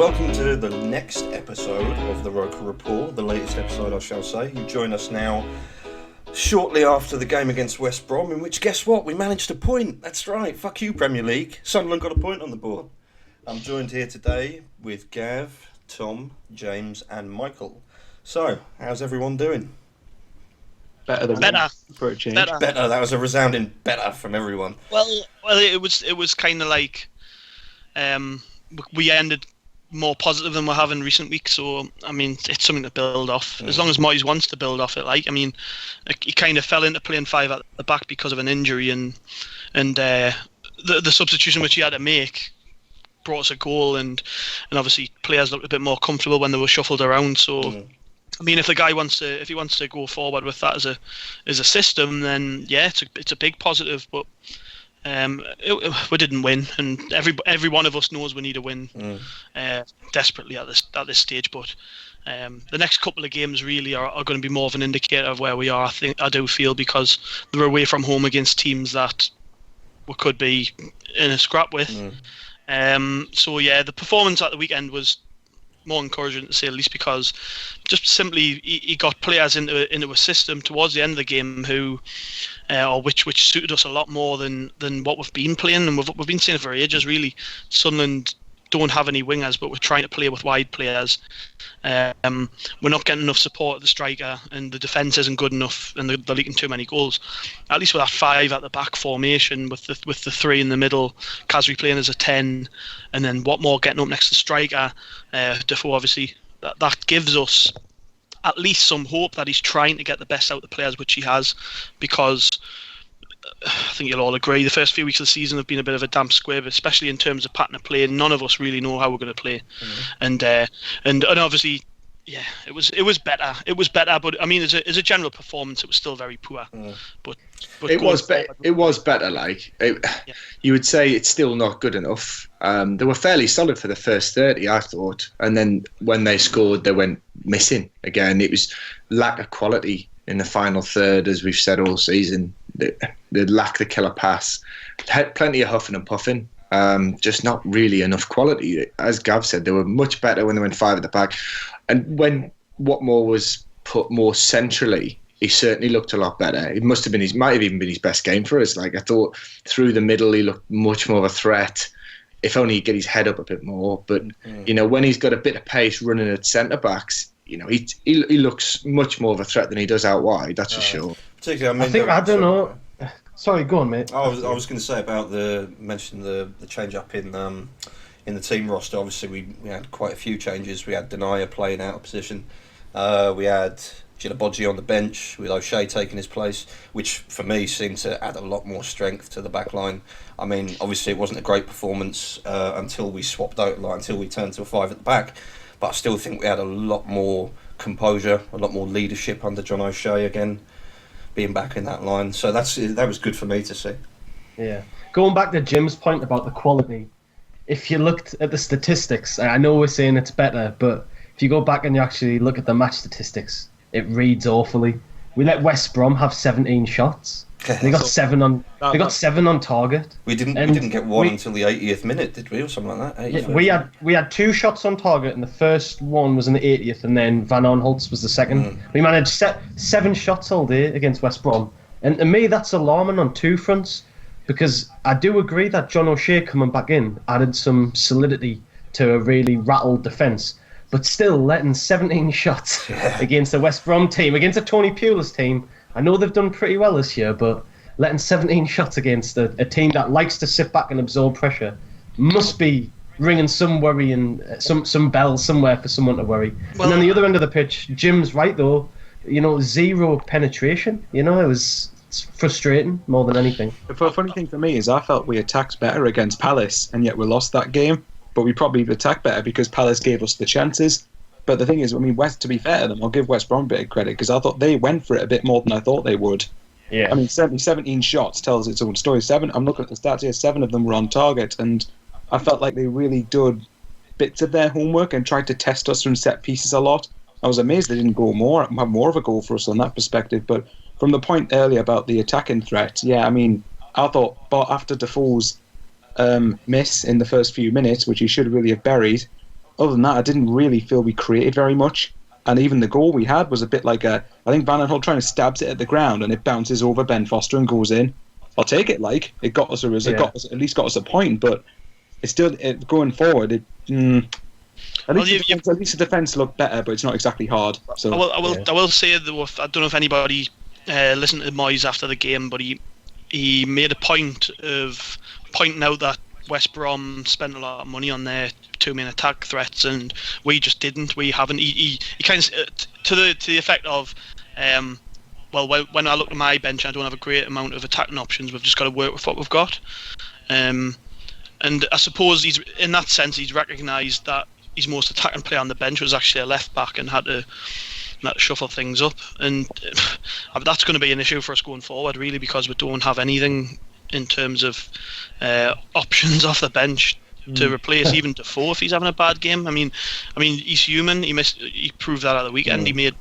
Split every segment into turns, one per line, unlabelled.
welcome to the next episode of the Roker Rapport, the latest episode I shall say. You join us now shortly after the game against West Brom, in which, guess what, we managed a point. That's right, fuck you Premier League. Sunderland got a point on the board. I'm joined here today with Gav, Tom, James and Michael. So, how's everyone doing?
Better.
For a change.
Better. That was a resounding better from everyone.
Well, it was kind of like we ended more positive than we have in recent weeks. So I mean, it's something to build off. As long as Moyes wants to build off it, he kind of fell into playing five at the back because of an injury, and the substitution which he had to make brought us a goal, and obviously players looked a bit more comfortable when they were shuffled around. So. I mean, if the guy wants to go forward with that as a system, then yeah, it's a big positive. But we didn't win, and every one of us knows we need a win desperately at this stage. But the next couple of games really are going to be more of an indicator of where we are. I do feel, because they're away from home against teams that we could be in a scrap with. So yeah, the performance at the weekend was more encouraging, to say the least, because just simply he got players into a system towards the end of the game which suited us a lot more than what we've been playing, and we've been saying it for ages really. Sunderland don't have any wingers, but we're trying to play with wide players. We're not getting enough support at the striker, and the defence isn't good enough, and they're leaking too many goals. At least with that five at the back formation, with the three in the middle, Kazri playing as a 10, and then Watmore getting up next to the striker, Defoe obviously, that gives us at least some hope that he's trying to get the best out of the players, which he has, because I think you'll all agree the first few weeks of the season have been a bit of a damp squib, especially in terms of pattern of play. None of us really know how we're going to play, and obviously, yeah, it was better. It was better, but I mean, as a general performance, it was still very poor. But
it was better. It was better. You would say it's still not good enough. They were fairly solid for the first 30, I thought, and then when they scored, they went missing again. It was lack of quality in the final third, as we've said all season. They lacked the killer pass. Had plenty of huffing and puffing. Just not really enough quality. As Gav said, they were much better when they went five at the back. And when Watmore was put more centrally, he certainly looked a lot better. It might have even been his best game for us. I thought through the middle, he looked much more of a threat. If only he'd get his head up a bit more. But when he's got a bit of pace running at centre backs, he looks much more of a threat than he does out wide. That's for sure.
Particularly, I don't know. Sorry, go on, mate.
I was going to say about the change up in the team roster. Obviously, we had quite a few changes. We had Denier playing out of position. We had Gilabodji on the bench with O'Shea taking his place, which for me seemed to add a lot more strength to the back line. I mean, obviously it wasn't a great performance until we swapped out, until we turned to a five at the back. But I still think we had a lot more composure, a lot more leadership under John O'Shea again, being back in that line. So that was good for me to see.
Yeah. Going back to Jim's point about the quality, if you looked at the statistics, I know we're saying it's better, but if you go back and you actually look at the match statistics, it reads awfully. We let West Brom have 17 shots. They got 7 on. They got 7 on target.
We didn't get one until the 80th minute, did we, or something like that?
Yeah, we had 2 shots on target, and the first one was in the 80th, and then Van Aanholt was the second. We managed 7 shots all day against West Brom, and to me that's alarming on 2 fronts, because I do agree that John O'Shea coming back in added some solidity to a really rattled defence, but still letting 17 shots against the West Brom team, against a Tony Pulis team. I know they've done pretty well this year, but letting 17 shots against a team that likes to sit back and absorb pressure must be ringing some worry and some bells somewhere for someone to worry. Well, and on the other end of the pitch, Jim's right though. 0 penetration. It was frustrating more than anything.
The funny thing for me is I felt we attacked better against Palace, and yet we lost that game. But we probably attacked better because Palace gave us the chances. But the thing is, to be fair to them, I'll give West Brom a bit of credit, because I thought they went for it a bit more than I thought they would.
Yeah.
17 shots tells its own story. I'm looking at the stats here, 7 of them were on target, and I felt like they really did bits of their homework and tried to test us from set pieces a lot. I was amazed they didn't have more of a goal for us on that perspective. But from the point earlier about the attacking threat, I thought, but after Defoe's miss in the first few minutes, which he should really have buried,
other than that, I didn't really feel we created very much. And even the goal we had was a bit like I think Van Aanholt trying to stabs it at the ground and it bounces over Ben Foster and goes in. I'll take it. Like it got us at least got us a point, but it's still going forward. At least the defense looked better, but it's not exactly hard. So
I will say though, I don't know if anybody listened to Moyes after the game, but he made a point of pointing out that West Brom spent a lot of money on their two main attack threats, and we just didn't. We haven't. He kind of to the effect of, well, when I look at my bench, I don't have a great amount of attacking options. We've just got to work with what we've got. And I suppose in that sense he's recognised that his most attacking player on the bench was actually a left back and had to shuffle things up. And that's going to be an issue for us going forward, really, because we don't have anything in terms of options off the bench to replace even Defoe if he's having a bad game. I mean, he's human. He proved that at the weekend. He made,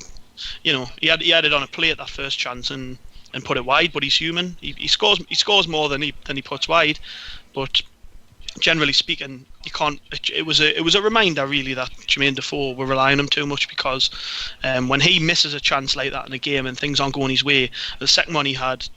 he had it on a plate at that first chance and put it wide. But he's human. He scores more than he puts wide. But generally speaking, you can't. It was a reminder really that Jermaine Defoe, we're relying on him too much, because when he misses a chance like that in a game and things aren't going his way, the second one he had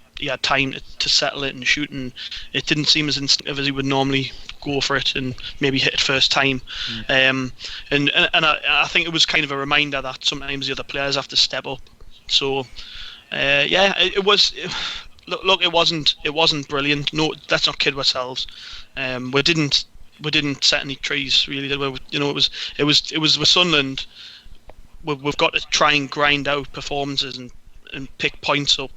time to settle it and shoot, and it didn't seem as instinctive as he would normally go for it and maybe hit it first time. And I think it was kind of a reminder that sometimes the other players have to step up. So it was. Look, it wasn't brilliant. No, let's not kid ourselves. We didn't set any trees really, did we? It was with Sunderland. We've got to try and grind out performances and pick points up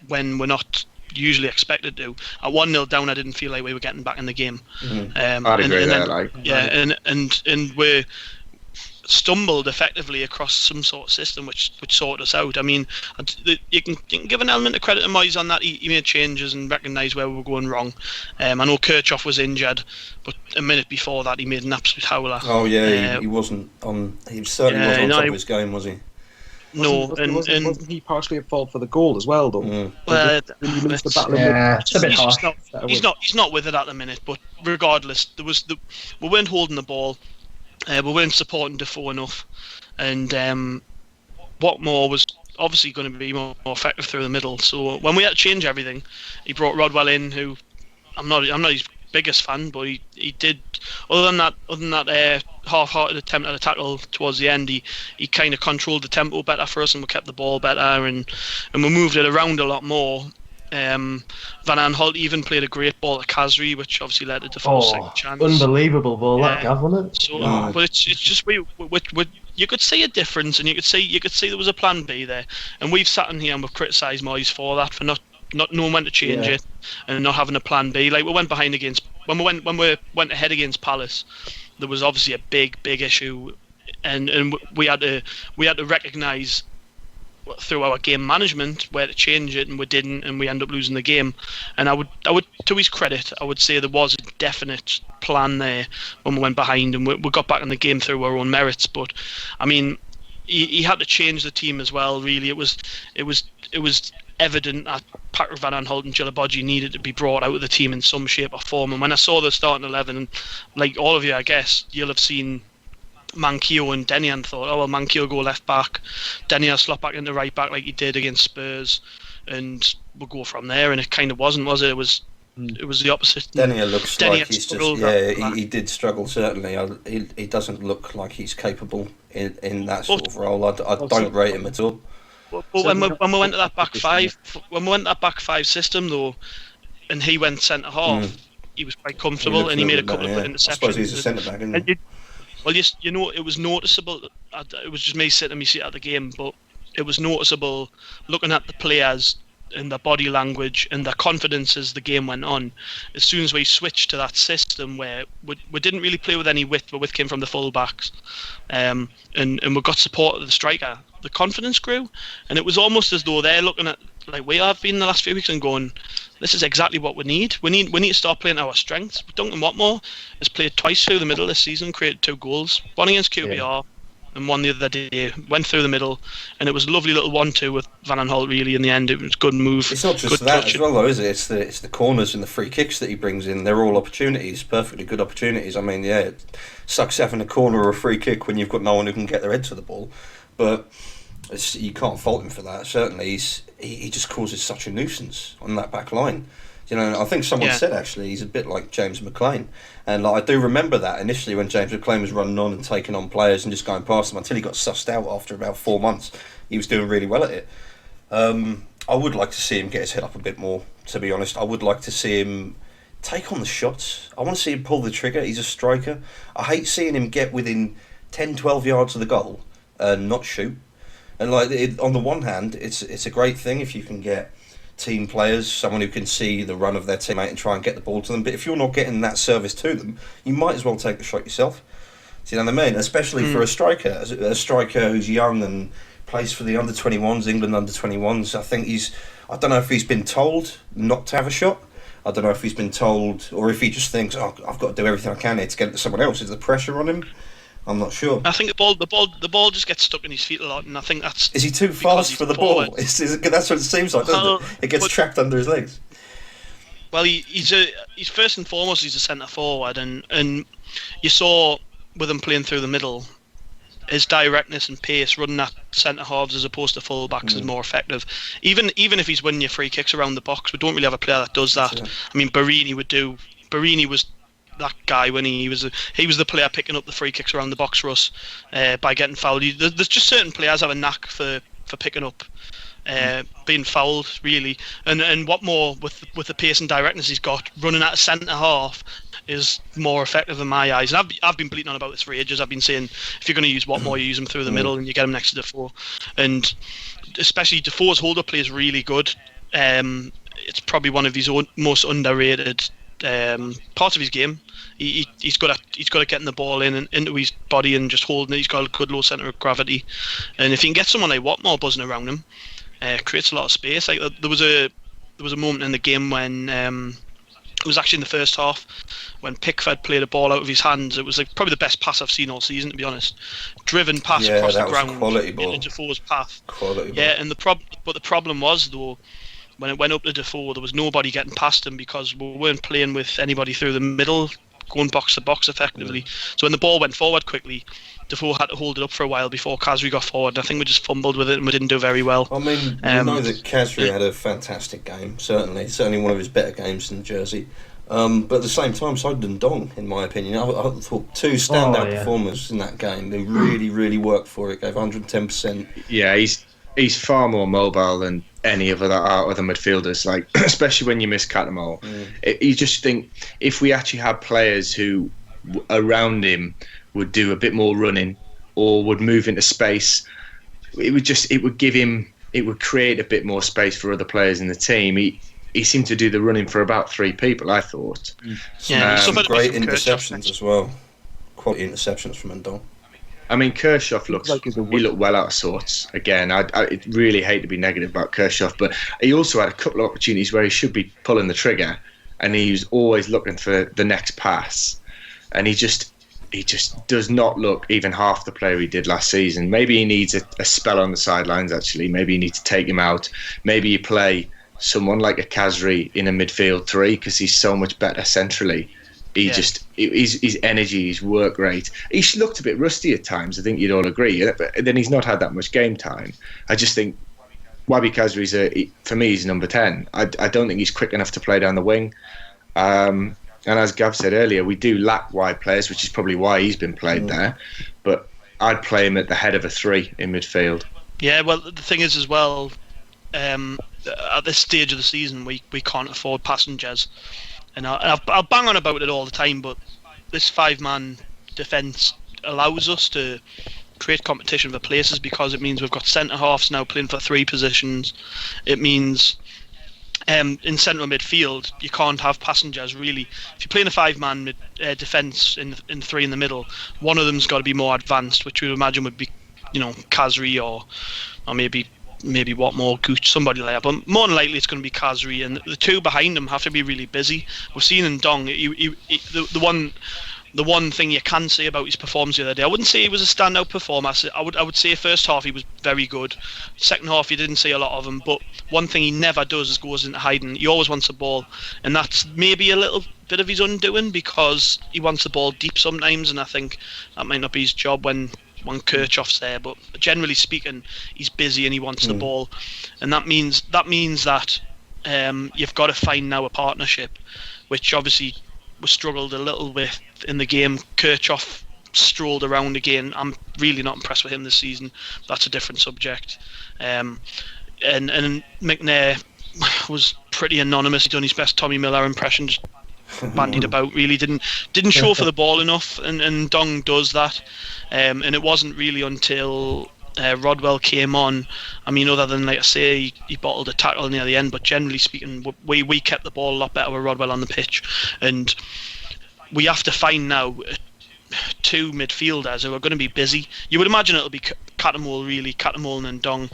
when we're not usually expected to. At 1-0 down, I didn't feel like we were getting back in the game.
I'd agree there.
And we stumbled effectively across some sort of system which sorted us out. I mean, you can give an element of credit to Moyes on that. He made changes and recognised where we were going wrong. I know Kirchhoff was injured, but a minute before that he made an absolute howler.
Oh yeah, he wasn't on. He certainly wasn't on top of his game, was he?
Wasn't he partially at fault for the goal as well, though?
Well,
it's a bit harsh.
He's not with it at the minute. But regardless, we weren't holding the ball. We weren't supporting Defoe enough, and Watmore was obviously going to be more effective through the middle. So when we had to change everything, he brought Rodwell in, who I'm not his biggest fan, but he did. Other than that half-hearted attempt at a tackle towards the end, he kind of controlled the tempo better for us, and we kept the ball better, and we moved it around a lot more. Van Aanholt even played a great ball to Khazri, which obviously led to Defoe's second chance.
Unbelievable ball that Gav, wasn't it?
So, but it's just we you could see a difference, and you could see there was a plan B there, and we've sat in here and we've criticised Moyes for that, for not knowing when to change it and not having a plan B. Like we went behind when we went ahead against Palace, there was obviously a big issue, and we had to recognise through our game management where to change it, and we didn't, and we end up losing the game. And I would to his credit, I would say there was a definite plan there when we went behind, and we got back in the game through our own merits. But I mean, he had to change the team as well. Really, it was evident that Patrick Van Aanholt and Djilabodji needed to be brought out of the team in some shape or form. And when I saw the starting 11, like all of you, I guess you'll have seen Manquillo and Damian, thought, oh well, Manquillo go left back, Damian slot back into right back like he did against Spurs, and we'll go from there. And it kind of wasn't, was it? It was the opposite.
Damian looks like he's just he did struggle, certainly. He doesn't look like he's capable in that sort of role. I don't rate him at all.
But when we went to that back five system though, and he went centre half, he was quite comfortable, and he made a couple of interceptions. I suppose
he's a centre back, isn't he?
Well, yes, it was noticeable. It was just me sitting in my seat at the game, but it was noticeable looking at the players and their body language and their confidence as the game went on. As soon as we switched to that system where we didn't really play with any width, but width came from the full-backs, and we got support of the striker, the confidence grew, and it was almost as though they're looking at, like we have been the last few weeks, and going, this is exactly what we need. We need to start playing our strengths. Duncan Watmore has played twice through the middle this season, created 2 goals, one against QPR, and one the other day. Went through the middle, and it was a lovely little 1-2 with Van Aanholt. Really, in the end, it was good move.
It's not just
good
that
touch.
as well, though, is it? It's the corners and the free kicks that he brings in. They're all opportunities, perfectly good opportunities. I mean, yeah, it sucks having a corner or a free kick when you've got no one who can get their head to the ball, but you can't fault him for that. Certainly, he just causes such a nuisance on that back line. You know, I think someone said actually he's a bit like James McLean, and I do remember that initially when James McLean was running on and taking on players and just going past them until he got sussed out after about 4 months. He was doing really well at it. I would like to see him get his head up a bit more, to be honest. I would like to see him take on the shots. I want to see him pull the trigger. He's a striker. I hate seeing him get within 10, 12 yards of the goal and not shoot. And on the one hand, it's a great thing if you can get team players, someone who can see the run of their teammate and try and get the ball to them. But if you're not getting that service to them, you might as well take the shot yourself. Do you know what I mean? Especially for a striker, a striker who's young and plays for the under-21s, England under-21s. I think I don't know if he's been told not to have a shot. I don't know if he's been told, or if he just thinks, I've got to do everything I can here to get it to someone else. Is the pressure on him? I'm not sure.
I think the ball just gets stuck in his feet a lot, and I think that's.
Is he too fast for the ball? That's what it seems like, doesn't it? It gets trapped under his legs.
Well, he's first and foremost he's a centre forward, and you saw with him playing through the middle, his directness and pace running at centre halves as opposed to full backs is more effective. Even if he's winning your free kicks around the box, we don't really have a player that does that. I mean, Barini was that guy when he was the player picking up the free kicks around the box for us by getting fouled. There's just certain players have a knack for picking up being fouled, really, and what more with the pace and directness he's got running at a centre half is more effective in my eyes. And I've been bleating on about this for ages. I've been saying if you're going to use Watmore, you use him through the middle and you get him next to Defoe, and especially Defoe's hold up play is really good. It's probably one of his most underrated parts of his game. He's good at getting the ball in and into his body and just holding it. He's got a good low centre of gravity, and if you can get someone like Watmore buzzing around him, creates a lot of space. Like there was a moment in the game when it was actually in the first half when Pickford played a ball out of his hands. It was like probably the best pass I've seen all season, to be honest. Driven pass across the ground into Defoe's path. Quality ball. And the problem was though, when it went up to Defoe, there was nobody getting past him because we weren't playing with anybody through the middle, going box to box effectively. So when the ball went forward quickly, Defoe had to hold it up for a while before Khazri got forward. I think we just fumbled with it and we didn't do very well.
I mean, we know that Khazri had a fantastic game, certainly one of his better games in Jersey. But at the same time, so did Ndong, in my opinion. I thought two standout performers in that game. They really, really worked for it, gave 110%.
Yeah, he's far more mobile than any of our other midfielders, like especially when you miss Catamol. You just think if we actually had players who around him would do a bit more running or would move into space, it would create a bit more space for other players in the team. He seemed to do the running for about three people, I thought.
Some great interceptions as well. Quality interceptions from Ndong.
I mean, Kirchhoff looked well out of sorts. Again, I really hate to be negative about Kirchhoff, but he also had a couple of opportunities where he should be pulling the trigger, and he was always looking for the next pass, and he just does not look even half the player he did last season. Maybe he needs a spell on the sidelines. Actually, maybe you need to take him out. Maybe you play someone like a Khazri in a midfield three because he's so much better centrally. His energy, his work rate. He looked a bit rusty at times. I think you'd all agree. But then he's not had that much game time. I just think Wabi Khazri's for me, he's number 10. I don't think he's quick enough to play down the wing. And as Gav said earlier, we do lack wide players, which is probably why he's been played there. But I'd play him at the head of a three in midfield. Yeah,
well, the thing is as well, at this stage of the season, we can't afford passengers. And I'll bang on about it all the time, but this five-man defence allows us to create competition for places because it means we've got centre-halves now playing for three positions. It means in central midfield you can't have passengers really. If you're playing a five-man defence in three in the middle, one of them's got to be more advanced, which we would imagine would be, Khazri or maybe Watmore, Gooch, somebody like that. But more than likely it's going to be Khazri, and the two behind him have to be really busy. We've seen in Ndong, the the one thing you can say about his performance the other day, I wouldn't say he was a standout performer. I would say first half he was very good. Second half you didn't see a lot of him. But one thing he never does is goes into hiding. He always wants the ball, and that's maybe a little bit of his undoing because he wants the ball deep sometimes, and I think that might not be his job when Kirchhoff's there. But generally speaking, he's busy and he wants the ball, and that means that you've got to find now a partnership, which obviously we struggled a little with in the game. Kirchhoff strolled around again. I'm really not impressed with him this season. That's a different subject. And McNair was pretty anonymous. He done his best Tommy Miller impression, just bandied about. Really didn't show for the ball enough, and Dong does that. And it wasn't really until Rodwell came on. I mean, other than, like I say, he bottled a tackle near the end, but generally speaking, we kept the ball a lot better with Rodwell on the pitch, and we have to find now two midfielders who are going to be busy. You would imagine it'll be Cattermole and Dong.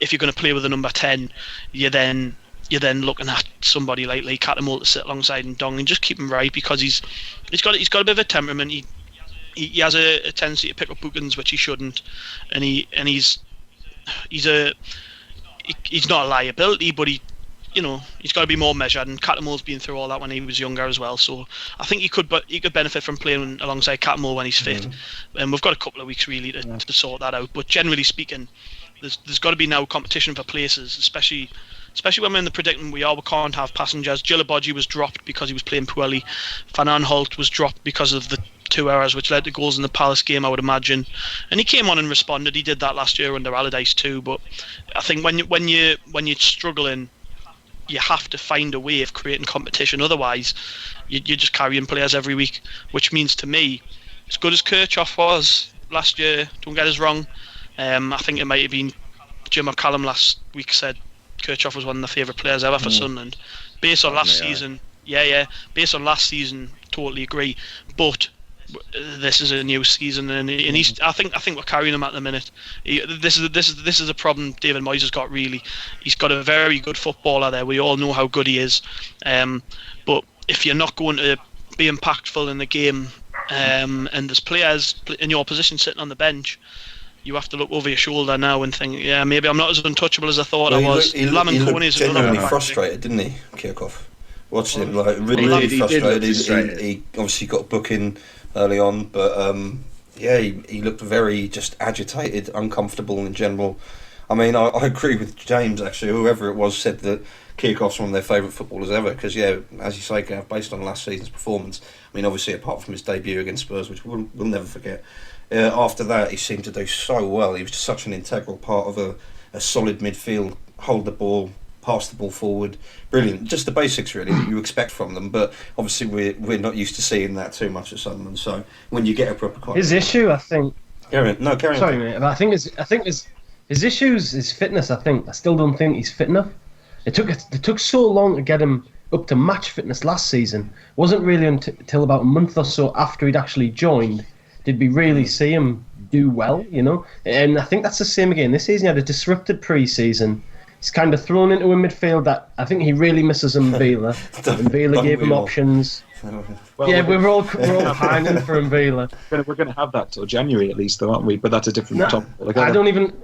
If you're going to play with a number 10, you're then looking at somebody like Cattermole to sit alongside and Dong and just keep him right, because he's got a bit of a temperament. He has a tendency to pick up bookings which he shouldn't, and he's not a liability, but he's got to be more measured. And Cattermole's been through all that when he was younger as well, so I think he could benefit from playing alongside Cattermole when he's fit. And we've got a couple of weeks really to sort that out. But generally speaking, there's got to be now competition for places, especially when we're in the predicament we are. We can't have passengers. Djilabodji was dropped because he was playing poorly. Van Aanholt was dropped because of the 2 errors which led to goals in the Palace game, I would imagine. And he came on and responded. He did that last year under Allardyce too. But I think when you're struggling, you have to find a way of creating competition. Otherwise, you're just carrying players every week, which means to me, as good as Kirchhoff was last year, don't get us wrong, I think it might have been Jim McCallum last week said Kirchhoff was one of the favourite players ever for Sunderland. Based on last season, based on last season, totally agree. But this is a new season, and he's. I think we're carrying him at the minute. This is a problem David Moyes has got. Really, he's got a very good footballer there. We all know how good he is, but if you're not going to be impactful in the game, and there's players in your position sitting on the bench, you have to look over your shoulder now and think, yeah, maybe I'm not as untouchable as I thought I was.
He looked genuinely frustrated, didn't he, Kirchhoff? Watched him really frustrated. He obviously got a booking early on, but he looked very just agitated, uncomfortable in general. I mean, I agree with James, actually. Whoever it was said that Kirchhoff's one of their favourite footballers ever, because, as you say, Gav, based on last season's performance, I mean, obviously, apart from his debut against Spurs, which we'll never forget, after that, he seemed to do so well. He was just such an integral part of a solid midfield, hold the ball, pass the ball forward. Brilliant. Just the basics, really, that you expect from them. But obviously, we're not used to seeing that too much at Sunderland. So when you get a proper
his issue, I think.
Carry on.
Sorry, mate. But I think his issues is fitness. I still don't think he's fit enough. It took so long to get him up to match fitness last season. It wasn't really until about a month or so after he'd actually joined did we really see him do well, And I think that's the same again this season. He had a disrupted pre-season. He's kind of thrown into a midfield that I think he really misses M'Vila. M'Vila gave him options. We're all pining for M'Vila.
We're going to have that till January at least, though, aren't we? But that's a different topic.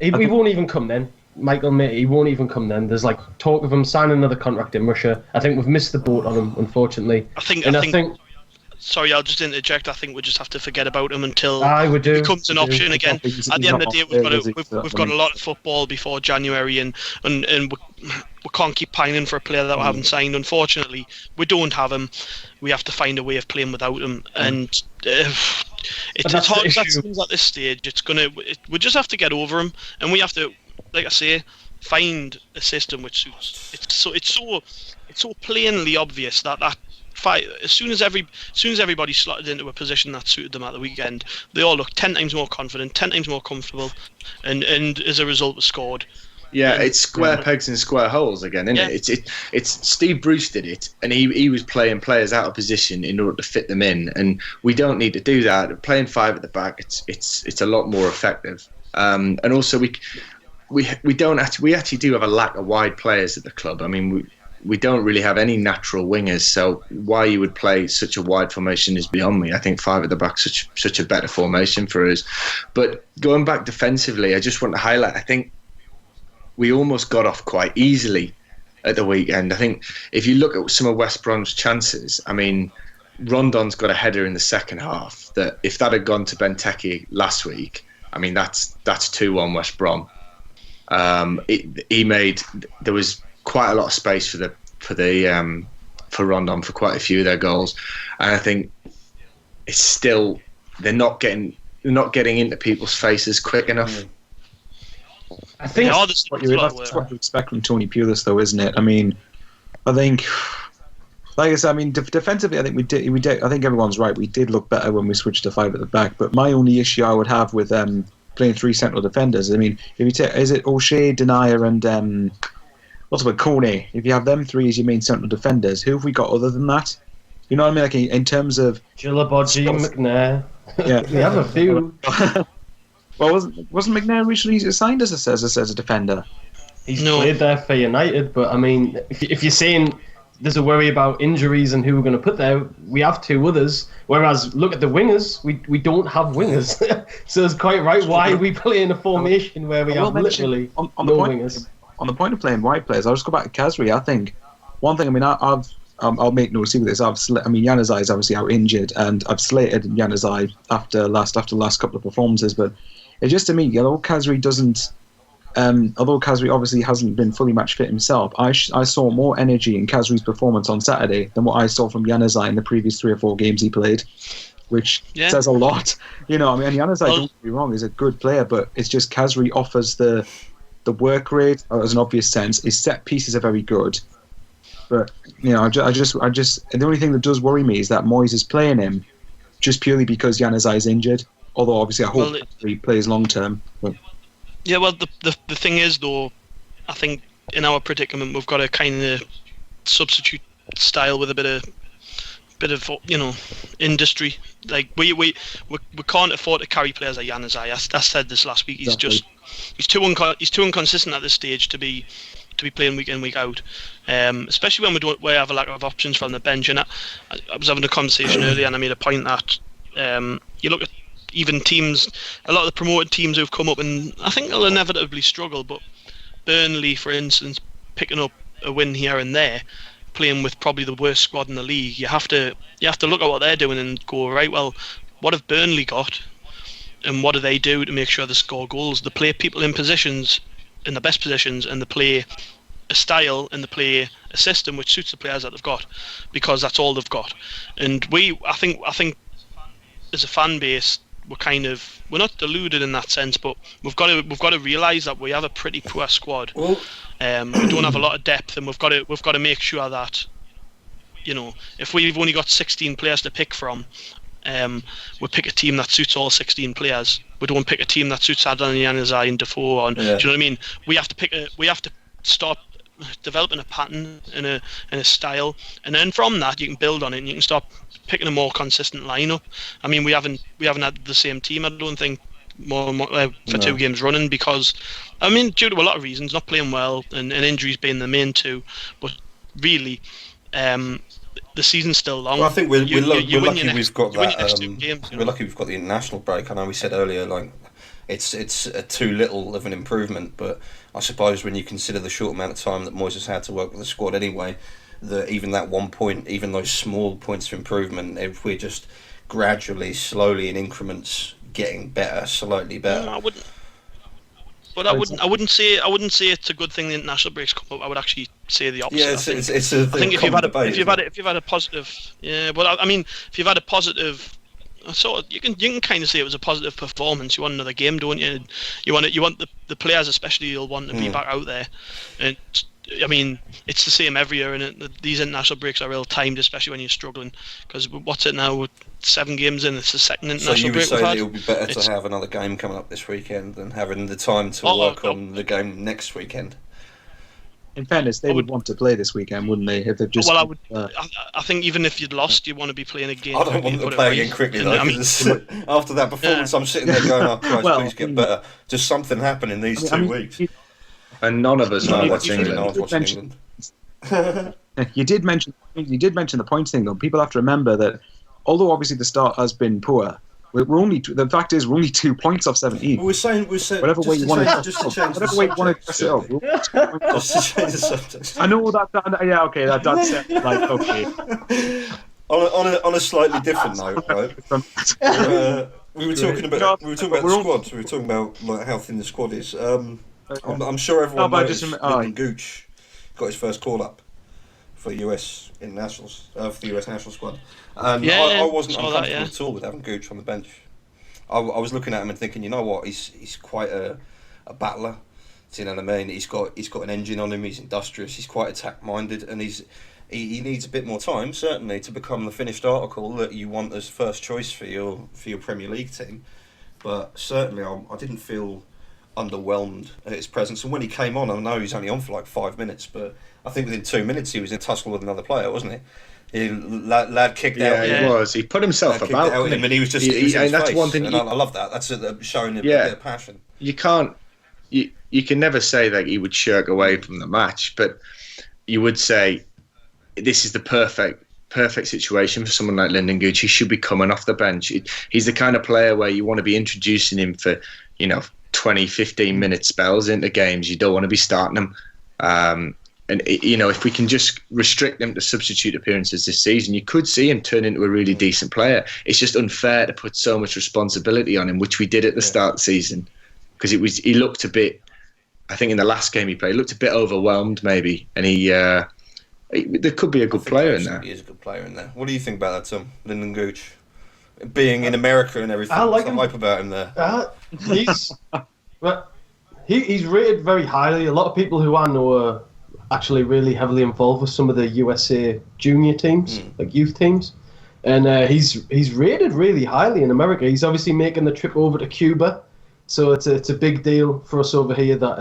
He won't even come then. Michael, mate, he won't even come then. There's talk of him signing another contract in Russia. I think we've missed the boat on him, unfortunately.
I think. Sorry, I'll just interject. I think we just have to forget about him until
he
becomes an option again. At the end of the day, we've got a lot of football before January, and we can't keep pining for a player that we haven't signed. Unfortunately, we don't have him. We have to find a way of playing without him, and it's hard at this stage. We just have to get over him, and we have to, like I say, find a system which suits. It's so plainly obvious that as soon as everybody slotted into a position that suited them at the weekend, they all looked 10 times more confident, 10 times more comfortable, and as a result, we scored.
Yeah, it's square pegs and square holes again, isn't it? It's Steve Bruce did it, and he was playing players out of position in order to fit them in, and we don't need to do that. Playing five at the back, it's a lot more effective, and also we actually do have a lack of wide players at the club. I mean, we don't really have any natural wingers. So why you would play such a wide formation is beyond me. I think 5 at the back such a better formation for us. But going back defensively, I just want to highlight. I think we almost got off quite easily at the weekend. I think if you look at some of West Brom's chances, I mean, Rondon's got a header in the second half that if that had gone to Benteke last week, I mean, that's 2-1 West Brom. There was quite a lot of space for Rondon for quite a few of their goals, and I think it's still they're not getting into people's faces quick enough.
I think
that's what you expect from Tony Pulis, though, isn't it? I mean, I think, like I said, defensively, I think we did. I think everyone's right. We did look better when we switched to 5 at the back. But my only issue I would have with playing 3 central defenders, I mean, if you take, is it O'Shea, Denier, and what's it, Kone? If you have them 3 as your main central defenders, who have we got other than that? You know what I mean? Like in terms of
Gillabodgy, McNair.
Yeah,
we have a few.
Well, wasn't McNair recently assigned as a defender?
He's played there for United, but I mean, if you're saying there's a worry about injuries and who we're going to put there, we have 2 others. Whereas, look at the wingers, we don't have wingers. So it's quite right. Why are we play in a formation where we have literally no wingers?
On the point of playing wide players, I'll just go back to Kazri. I think one thing. I mean, I'll make no secret of this. Januzaj is obviously out injured, and I've slated Januzaj after the last couple of performances. But it's just to me, although Kazri obviously hasn't been fully match fit himself, I saw more energy in Kazri's performance on Saturday than what I saw from Januzaj in the previous 3 or 4 games he played, which says a lot. You know, I mean, Januzaj, don't get me wrong, is a good player, but it's just Kazri offers the work rate, as an obvious sense. His set pieces are very good, but you know, I just the only thing that does worry me is that Moyes is playing him just purely because Januzaj is injured. Although obviously I hope he plays long term.
Yeah, well, the thing is though, I think in our predicament we've got to kind of substitute style with a bit of industry. Like we can't afford to carry players like Januzaj. I said this last week. He's too inconsistent at this stage to be playing week in, week out, especially when we have a lack of options from the bench. And I was having a conversation earlier, and I made a point that you look at even teams, a lot of the promoted teams who've come up, and I think they'll inevitably struggle. But Burnley, for instance, picking up a win here and there, playing with probably the worst squad in the league, you have to look at what they're doing and go, right, well, what have Burnley got, and what do they do to make sure they score goals? They play people in positions, in the best positions, and they play a style and they play a system which suits the players that they've got, because that's all they've got. And I think as a fan base, we're not deluded in that sense, but we've got to realise that we have a pretty poor squad. We don't have a lot of depth, and we've got to make sure that, you know, if we've only got 16 players to pick from, we pick a team that suits all 16 players. We don't pick a team that suits Adnan Januzaj and Defoe. Do you know what I mean? We have to start developing a pattern and a style, and then from that you can build on it and you can start picking a more consistent lineup. I mean, we haven't had the same team, I don't think, for 2 games running, because I mean, due to a lot of reasons, not playing well and injuries being the main 2, but really the season's still long.
Well, I think we're lucky we've got
that.
We're lucky we've got the international break. I know we said earlier, like, it's too little of an improvement, but I suppose when you consider the short amount of time that Moyes has had to work with the squad anyway, that even that 1 point, even those small points of improvement, if we're just gradually, slowly in increments getting better, slightly better.
No, I wouldn't. But I wouldn't say it's a good thing the international breaks come up. I would actually say the opposite.
Yeah, it's a
I think if you've had a positive, yeah. But I mean, if you've had a positive, so you can kind of say it was a positive performance. You want another game, don't you? You want the players, especially, you'll want to be back out there. And I mean, it's the same every year, and these international breaks are real timed, especially when you're struggling. Because what's it now? With 7 games in, it's the second international break.
So you would say
that
it would be better to have another game coming up this weekend than having the time to work on the game next weekend?
In fairness, they would want to play this weekend, wouldn't they? If they've just.
Well, I think even if you'd lost, you want to be playing again.
I don't want to play again quickly though. After that performance, I'm sitting there going, "Oh Christ, please get better." Just something happened in these 2 weeks.
And none of us are watching England.
You did mention the points thing, though. People have to remember that, although obviously the start has been poor, the fact is we're only 2 points off 17.
We're saying
whatever way you want to dress it up.
Just to change the subject.
I know that. Yeah, okay, that's like okay.
On a slightly different note, right? We were talking about the squad. We were talking about like how thin the squad is. I'm sure everyone knows Lyndon Gooch got his first call up for US internationals, for the US national squad, and I wasn't uncomfortable at all with having Gooch on the bench. I was looking at him and thinking, you know what, he's quite a battler. Do you know what I mean? He's got an engine on him. He's industrious. He's quite attack minded, and he needs a bit more time, certainly, to become the finished article that you want as first choice for your Premier League team. But certainly, I didn't feel underwhelmed at his presence. And when he came on, I know he was only on for like 5 minutes, but I think within 2 minutes he was in tussle with another player, wasn't he? Lad kicked out.
Yeah, he was. He put himself about
him, and he was just. He was in his
that's
face.
one thing.
And I love that. That's showing a bit of passion.
You can't. You can never say that he would shirk away from the match, but you would say this is the perfect situation for someone like Lyndon Gooch. He should be coming off the bench. He's the kind of player where you want to be introducing him for 20, 15 minute spells into games. You don't want to be starting him. And if we can just restrict him to substitute appearances this season, you could see him turn into a really decent player. It's just unfair to put so much responsibility on him, which we did at the start of the season, because he looked a bit. I think in the last game he played, he looked a bit overwhelmed maybe, and there could be a good player in there.
He is a good player in there. What do you think about that, Tom? Lyndon Gooch, being in America and everything.
I like
him. Hype about him there.
He's rated very highly. A lot of people who I know are actually really heavily involved with some of the USA junior teams, like youth teams, and he's rated really highly in America. He's obviously making the trip over to Cuba, so it's a big deal for us over here that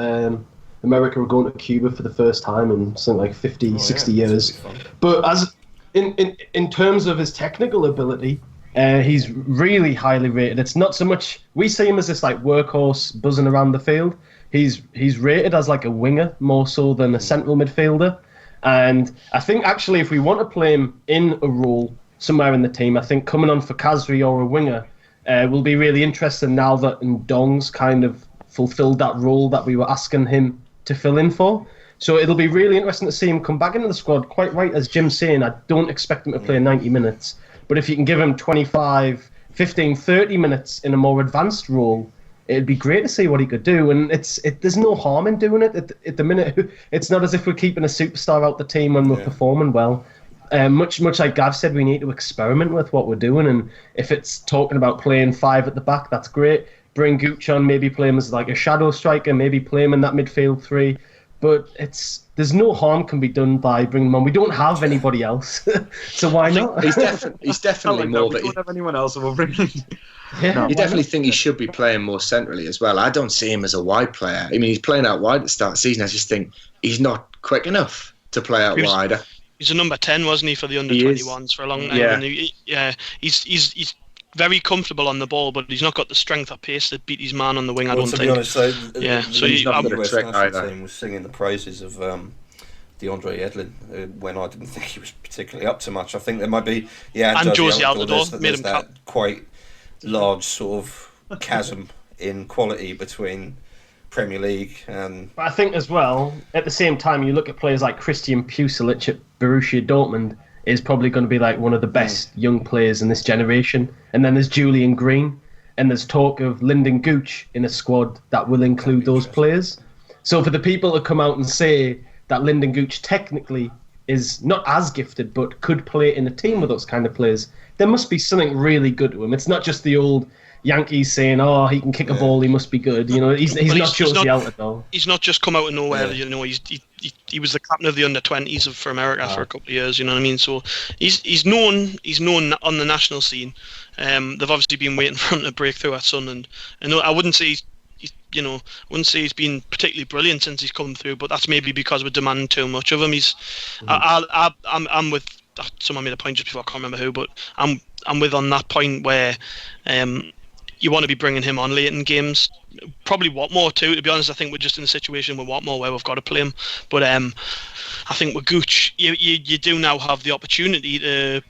America are going to Cuba for the first time in something like 50, 60 years. But as in terms of his technical ability, he's really highly rated. It's not so much we see him as this like workhorse buzzing around the field. He's rated as like a winger more so than a central midfielder. And I think actually if we want to play him in a role somewhere in the team, I think coming on for Kasri or a winger will be really interesting now that Ndong's kind of fulfilled that role that we were asking him to fill in for. So it'll be really interesting to see him come back into the squad. Quite right, as Jim's saying, I don't expect him to play 90 minutes. But if you can give him 25, 15, 30 minutes in a more advanced role, it'd be great to see what he could do. And there's no harm in doing it. At the minute, it's not as if we're keeping a superstar out the team when we're performing well. Much like Gav said, we need to experiment with what we're doing. And if it's talking about playing 5 at the back, that's great. Bring Gooch on, maybe play him as like a shadow striker, maybe play him in that midfield 3. But there's no harm can be done by bringing him on. We don't have anybody else, so why not?
He's definitely more.
We don't have anyone else, so we'll bring him.
You definitely think he should be playing more centrally as well. I don't see him as a wide player. I mean, he's playing out wide at the start of the season. I just think he's not quick enough to play out wider.
He's a number 10, wasn't he, for the under-21s for a long time?
Yeah.
And he's very comfortable on the ball, but he's not got the strength or pace to beat his man on the wing. I don't think.
To be honest,
he's not
the
good
US
at
national
either.
team was singing the praises of DeAndre Edlin when I didn't think he was particularly up to much. I think there might be
and Josie Altidore made
there's
him
that quite large sort of chasm in quality between Premier League and.
But I think as well, at the same time, you look at players like Christian Pulisic at Borussia Dortmund is probably going to be like one of the best young players in this generation. And then there's Julian Green, and there's talk of Lyndon Gooch in a squad that will include those players. So for the people to come out and say that Lyndon Gooch technically is not as gifted, but could play in a team with those kind of players, there must be something really good to him. It's not just the old Yankees saying, "Oh, he can kick a ball, he must be good." You know, he's not Josie Altidore.
He's not just come out of nowhere. You know, he was the captain of the under-20s for America for a couple of years. You know what I mean? So he's known on the national scene. They've obviously been waiting for him to break through at Sunderland. And I wouldn't say he's been particularly brilliant since he's come through, but that's maybe because we're demanding too much of him. I'm with someone made a point just before, I can't remember who, but I'm with on that point where you want to be bringing him on late in games. Probably Watmore too. To be honest, I think we're just in a situation with Watmore where we've got to play him. But I think with Gooch, you do now have the opportunity to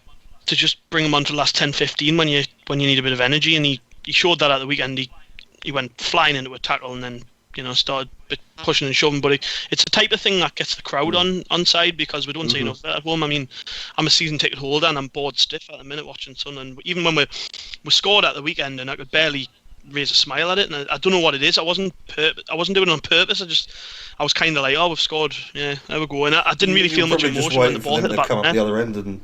just bring him on for the last 10-15 when you need a bit of energy, and he showed that at the weekend. He went flying into a tackle and then started pushing and shoving. But it's the type of thing that gets the crowd on side, because we don't see enough at home. I mean, I'm a season ticket holder and I'm bored stiff at the minute watching Sunderland. Even when we scored at the weekend and I could barely raise a smile at it, and I don't know what it is. I wasn't doing it on purpose. I was kind of like, oh, we've scored, yeah, there we go. And I didn't really feel much emotion when the ball hit the back
come up the other end and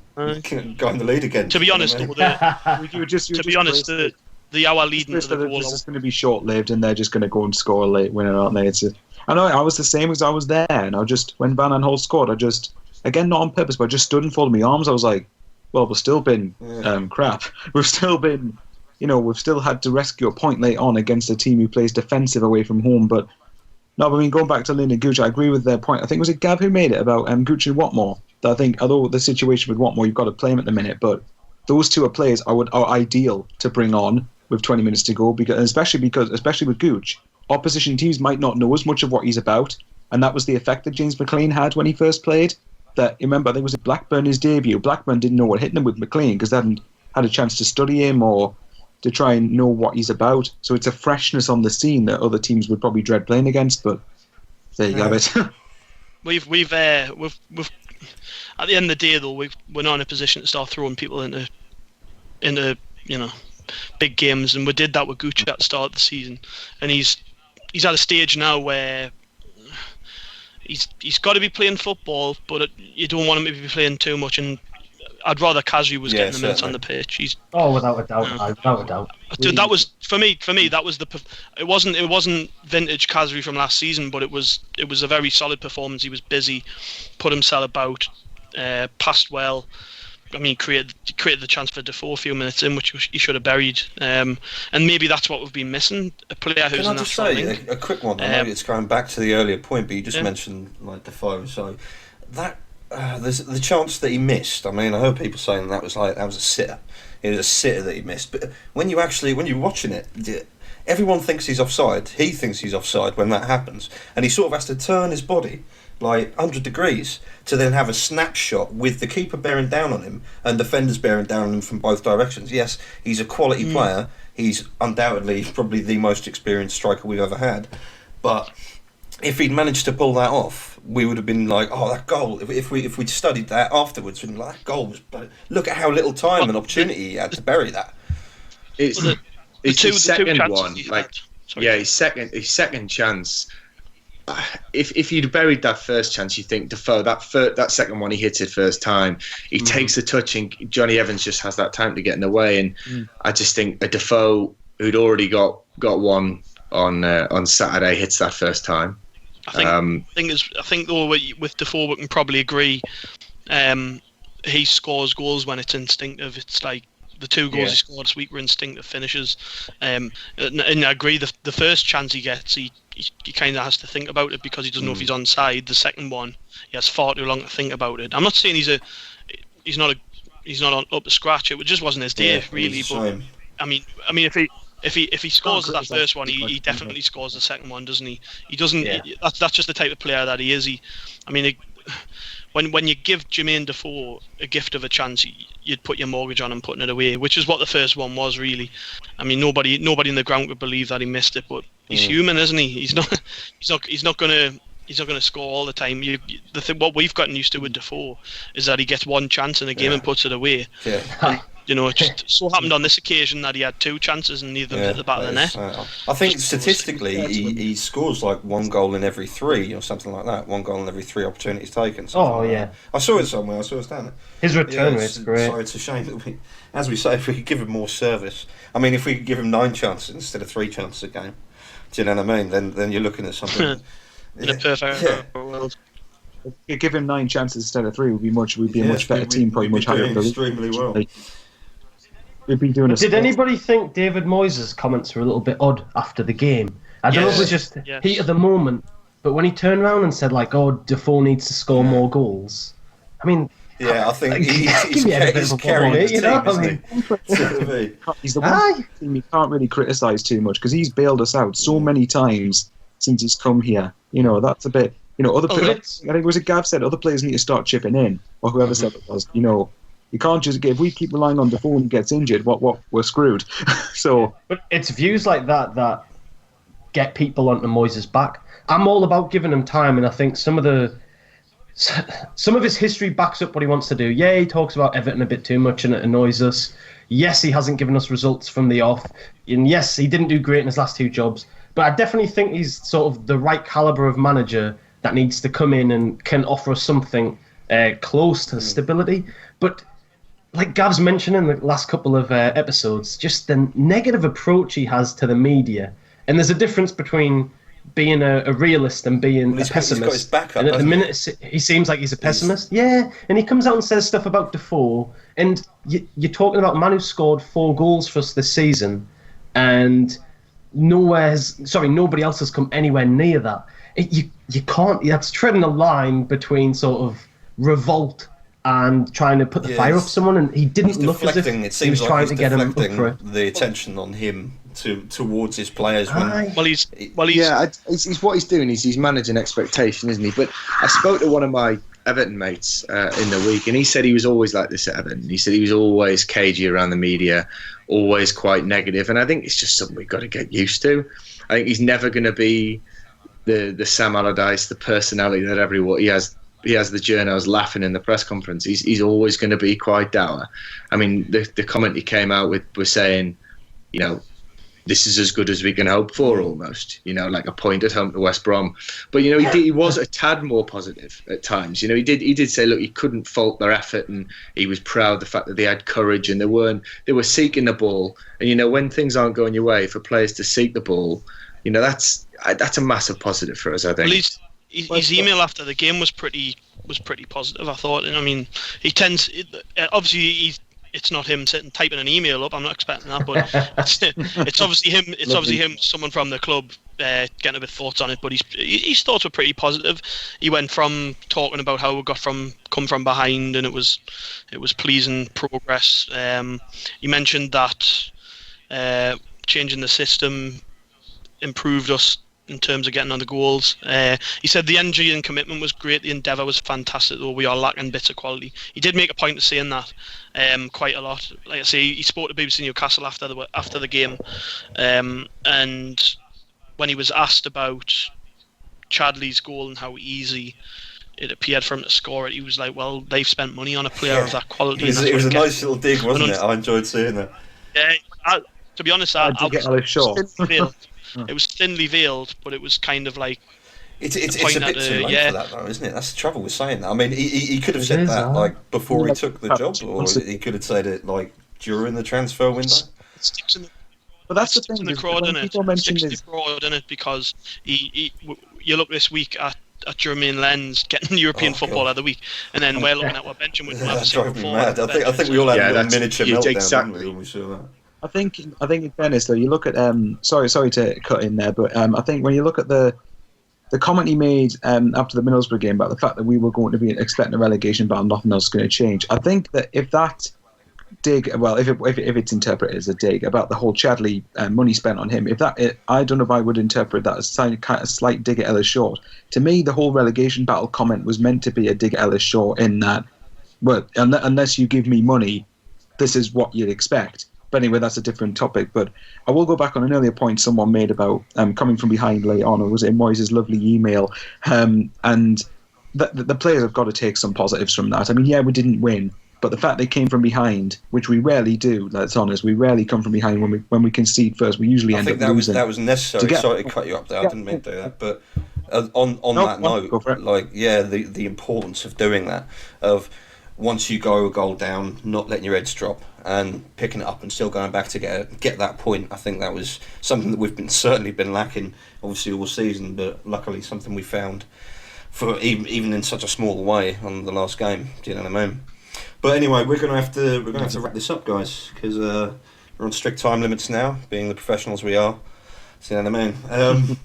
go in the lead again.
To be honest, the hour leading to the goal,
this is going to be short-lived, and they're just going to go and score a late winner, aren't they? I know I was the same as I was there, and when Van Aanholt scored, again, not on purpose, but I just stood and folded my arms. I was like, well, we've still been crap. We've still been, we've still had to rescue a point late on against a team who plays defensive away from home. But no, I mean, going back to Lynn and Gooch, I agree with their point. I think was it Gav who made it about Gooch and Watmore. That I think, although the situation with Watmore, you've got to play him at the minute, but those two are players are ideal to bring on with 20 minutes to go, especially with Gooch, opposition teams might not know as much of what he's about, and that was the effect that James McLean had when he first played. That, remember, I think it was at Blackburn, his debut. Blackburn didn't know what hit him with McLean because they hadn't had a chance to study him or to try and know what he's about. So it's a freshness on the scene that other teams would probably dread playing against. But there you have it.
We've at the end of the day though, we're not in a position to start throwing people into big games, and we did that with Gucci at the start of the season, and he's at a stage now where he's got to be playing football, but you don't want him to be playing too much, and I'd rather Kazri was getting the minutes on the pitch.
Without a doubt.
Dude, that was for me. That was it wasn't vintage Kazri from last season, but it was a very solid performance. He was busy, put himself about, passed well. I mean, created the chance for Defoe a few minutes in, which he should have buried. And maybe that's what we've been missing. A player who's
Can I just say a quick one? I know it's going back to the earlier point, but you just mentioned like Defoe. So that there's the chance that he missed. I mean, I heard people saying that was a sitter. It was a sitter that he missed. But when you're watching it, everyone thinks he's offside. He thinks he's offside when that happens, and he sort of has to turn his body like 100 degrees to then have a snapshot with the keeper bearing down on him and defenders bearing down on him from both directions. Yes, he's a quality player. He's undoubtedly probably the most experienced striker we've ever had. But if he'd managed to pull that off, we would have been like, oh, that goal. If we'd studied that afterwards, we'd be like, that goal was. Look at how little time and opportunity he had to bury that.
It's his second one. His second chance. If you'd buried that first chance, you think Defoe, that second one he hits it first time, he takes the touch and Johnny Evans just has that time to get in the way. And I just think a Defoe who'd already got one on Saturday hits that first time.
I think though with Defoe we can probably agree. He scores goals when it's instinctive. It's like the two goals he scored this week were instinctive finishes. And I agree. The first chance he gets, he kind of has to think about it because he doesn't know if he's onside. The second one, he has far too long to think about it. I'm not saying he's not up to scratch. It just wasn't his day, really. But I mean, if he scores that first one, he definitely scores the second one, doesn't he? He doesn't. That's just the type of player that he is. When you give Jermaine Defoe a gift of a chance, you'd put your mortgage on him putting it away, which is what the first one was, really. I mean, nobody in the ground could believe that he missed it, but he's human, isn't he? He's not gonna score all the time. What we've gotten used to with Defoe is that he gets one chance in a game and puts it away. Yeah. It just so happened on this occasion that he had two chances and neither hit the back of the net.
I think statistically he scores like one goal in every three or something like that. One goal in every three opportunities taken. I saw it somewhere. I saw it down there.
His return rate's great.
Sorry, it's a shame that as we say, if we could give him more service. I mean, if we could give him 9 chances instead of 3 chances a game, do you know what I mean? Then you're looking at something.
In a perfect world.
If you give him 9 chances instead of 3, we'd be a much better team, probably much higher.
Extremely well.
We've been doing.
Did anybody think David Moyes' comments were a little bit odd after the game? I don't know if it was just heat of the moment, but when he turned around and said like, "Oh, Defoe needs to score more goals," I mean,
Yeah, I think
Like,
he's
he had a bit of a
carrying
ball,
the
you
team,
know?
isn't
I
he? To me.
He's the one team you can't really criticise too much because he's bailed us out so many times since he's come here. You know, that's a bit. You know, other
Oh,
players. I think it was Gav said other players need to start chipping in, or whoever said it was. You know, you can't just if we keep relying on Defoe and he gets injured, what we're screwed. So,
But it's views like that get people onto Moyes' back. I'm all about giving him time, and I think some of his history backs up what he wants to do. Yeah, he talks about Everton a bit too much, and it annoys us. Yes, he hasn't given us results from the off, and yes, he didn't do great in his last 2 jobs. But I definitely think he's sort of the right calibre of manager that needs to come in and can offer us something close to stability. But like Gav's mentioned in the last couple of episodes, just the negative approach he has to the media. And there's a difference between being a realist and being a pessimist.
He's got his back up,
and at the
hasn't he?
minute, he seems like he's a pessimist. Yeah, and he comes out and says stuff about Defoe. And you're talking about a man who scored 4 goals for us this season, and nobody else has come anywhere near that. You can't. That's treading a line between sort of revolt and trying to put the fire up someone, and he didn't look as if he was trying to get him up for it.
The attention on him towards his players.
He's
what he's doing is he's managing expectation, isn't he? But I spoke to one of my Everton mates in the week, and he said he was always like this at Everton. He said he was always cagey around the media, always quite negative, and I think it's just something we've got to get used to. I think he's never going to be the Sam Allardyce, the personality that everyone he has the journos laughing in the press conference. He's always going to be quite dour. I mean, the comment he came out with was saying, you know, this is as good as we can hope for, almost. You know, like a point at home to West Brom. But you know, he was a tad more positive at times. You know, he did say, look, he couldn't fault their effort, and he was proud of the fact that they had courage and they were seeking the ball. And you know, when things aren't going your way, for players to seek the ball, you know, that's a massive positive for us, I think.
Well, his email after the game was pretty positive, I thought. And I mean, he tends obviously it's not him sitting typing an email up. I'm not expecting that, but it's obviously him. It's obviously him, someone from the club, getting a bit thoughts on it. But his thoughts were pretty positive. He went from talking about how we come from behind, and it was pleasing progress. He mentioned that changing the system improved us in terms of getting on the goals. He said the energy and commitment was great. The endeavour was fantastic, though we are lacking bits of quality. He did make a point of saying that quite a lot. Like I say, he spoke to BBC Newcastle after the game, and when he was asked about Chadley's goal and how easy it appeared for him to score it, he was like, "Well, they've spent money on a player of that quality."
It was a nice little dig, wasn't it? I enjoyed seeing that.
Yeah, to be honest, I was it was thinly veiled, but it was kind of like
it's a bit too late for that, though, isn't it? That's the trouble with saying that. I mean, he could have said that like before he took the job, or he could have said it like during the transfer window.
But that's the thing.
In the crowd, in it, because you look this week at Jermaine Lens getting European Footballer of the Week, and then we're looking at what bench and we have a single forward.
I think we all had a miniature meltdown,
exactly.
didn't we, when we saw that.
I think in fairness though, you look at sorry to cut in there, but I think when you look at the comment he made after the Middlesbrough game about the fact that we were going to be expecting a relegation battle, nothing else is going to change. I think that if that dig, well, if it's interpreted as a dig about the whole Chadley money spent on him, I don't know if I would interpret that as a slight dig at Ellis Short. To me, the whole relegation battle comment was meant to be a dig at Ellis Short in that, well, unless you give me money, this is what you'd expect. But anyway, that's a different topic. But I will go back on an earlier point someone made about coming from behind late on. It was in Moyes' lovely email. And the players have got to take some positives from that. I mean, yeah, we didn't win, but the fact they came from behind, which we rarely do, let's be honest, we rarely come from behind when we concede first. We usually end up losing.
That was necessary. Sorry to cut you up there. I didn't mean to do that. But on that note, like, yeah, the importance of doing that, of once you go a goal down, not letting your heads drop and picking it up and still going back to get that point. I think that was something that we've certainly been lacking, obviously all season, but luckily something we found for even in such a small way on the last game. Do you know what I mean? But anyway, we're gonna have to wrap this up, guys, because we're on strict time limits now, being the professionals we are. Do you know what I mean?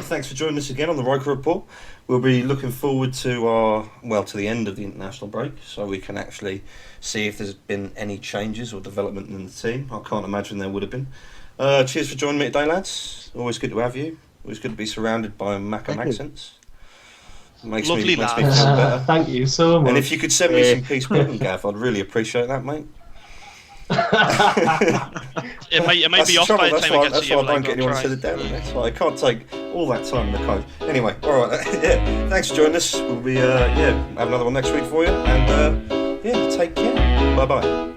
Thanks for joining us again on the Roker Report. We'll be looking forward to to the end of the international break, so we can actually see if there's been any changes or development in the team. I can't imagine there would have been. Cheers for joining me today, lads. Always good to have you. Always good to be surrounded by Macam accents. Makes me feel better.
Thank you so much.
And if you could send me some peace pudding, Gav, I'd really appreciate that, mate.
It might be off by the time it gets to you.
That's why I don't get anyone to sit it down. That's why I can't take all that time in the code. Anyway, all right. Thanks for joining us. We'll be have another one next week for you. And take care. Bye bye.